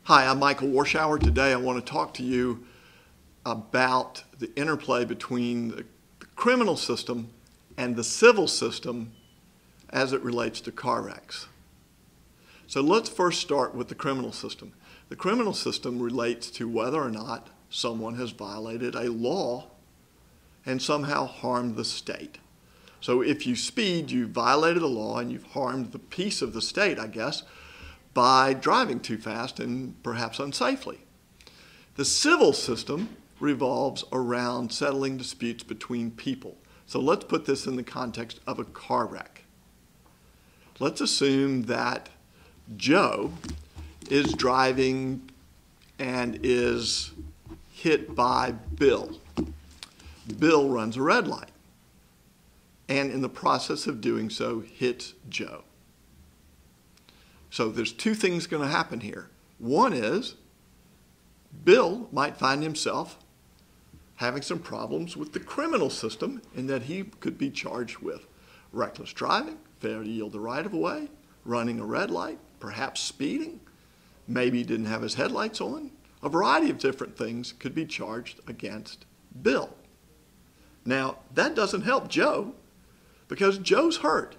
Hi, I'm Michael Warshauer. Today I want to talk to you about the interplay between the criminal system and the civil system as it relates to car wrecks. So let's first start with the criminal system. The criminal system relates to whether or not someone has violated a law and somehow harmed the state. So if you speed, you violated a law and you've harmed the peace of the state, I guess, by driving too fast and perhaps unsafely. The civil system revolves around settling disputes between people. So let's put this in the context of a car wreck. Let's assume that Joe is driving and is hit by Bill. Bill runs a red light and in the process of doing so hits Joe. So there's two things going to happen here. One is Bill might find himself having some problems with the criminal system in that he could be charged with reckless driving, failure to yield the right of way, running a red light, perhaps speeding, maybe he didn't have his headlights on. A variety of different things could be charged against Bill. Now, that doesn't help Joe because Joe's hurt.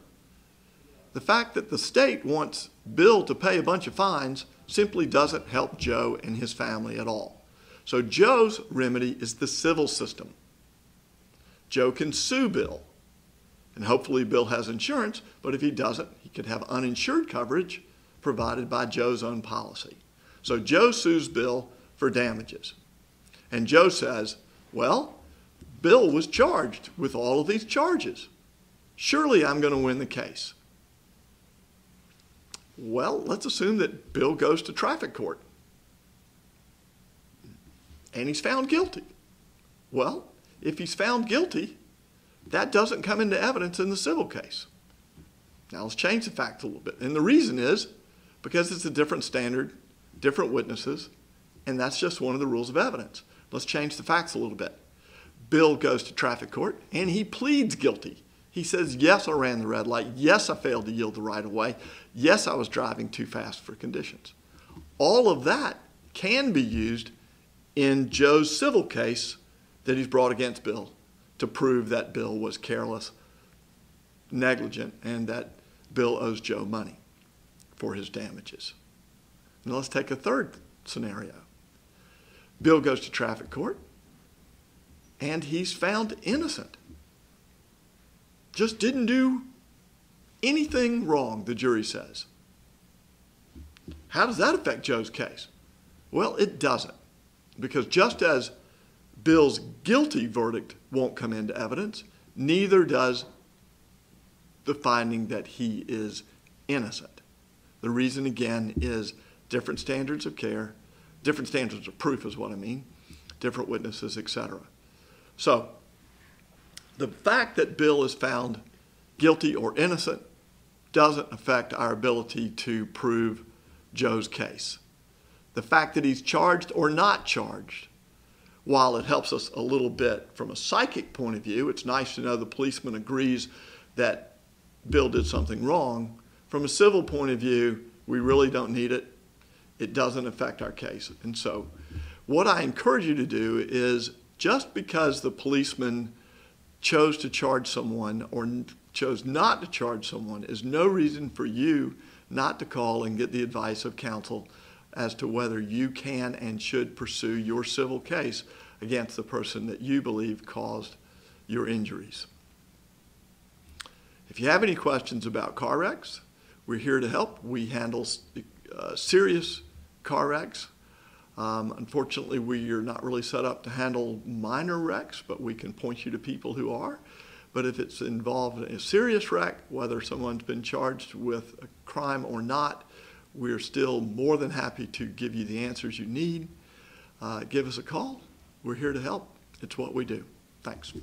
The fact that the state wants Bill to pay a bunch of fines simply doesn't help Joe and his family at all. So Joe's remedy is the civil system. Joe can sue Bill, and hopefully Bill has insurance, but if he doesn't, he could have uninsured coverage provided by Joe's own policy. So Joe sues Bill for damages. And Joe says, well, Bill was charged with all of these charges. Surely I'm going to win the case. Well, let's assume that Bill goes to traffic court and he's found guilty. Well, if he's found guilty, that doesn't come into evidence in the civil case. Now let's change the facts a little bit. And the reason is because it's a different standard, different witnesses, and that's just one of the rules of evidence. Let's change the facts a little bit. Bill goes to traffic court and he pleads guilty. He says, yes, I ran the red light. Yes, I failed to yield the right of way. Yes, I was driving too fast for conditions. All of that can be used in Joe's civil case that he's brought against Bill to prove that Bill was careless, negligent, and that Bill owes Joe money for his damages. Now let's take a third scenario. Bill goes to traffic court and he's found innocent. Just didn't do anything wrong, the jury says. How does that affect Joe's case? Well, it doesn't. Because just as Bill's guilty verdict won't come into evidence, neither does the finding that he is innocent. The reason, again, is different standards of care, different standards of proof is what I mean, different witnesses, etc. So, the fact that Bill is found guilty or innocent doesn't affect our ability to prove Joe's case. The fact that he's charged or not charged, while it helps us a little bit from a psychic point of view, it's nice to know the policeman agrees that Bill did something wrong. From a civil point of view, we really don't need it. It doesn't affect our case. And so what I encourage you to do is just because the policeman chose to charge someone or chose not to charge someone is no reason for you not to call and get the advice of counsel as to whether you can and should pursue your civil case against the person that you believe caused your injuries. If you have any questions about car wrecks, we're here to help. We handle serious car wrecks. Unfortunately, we are not really set up to handle minor wrecks, but we can point you to people who are. But if it's involved in a serious wreck, whether someone's been charged with a crime or not, we're still more than happy to give you the answers you need. Give us a call. We're here to help. It's what we do. Thanks.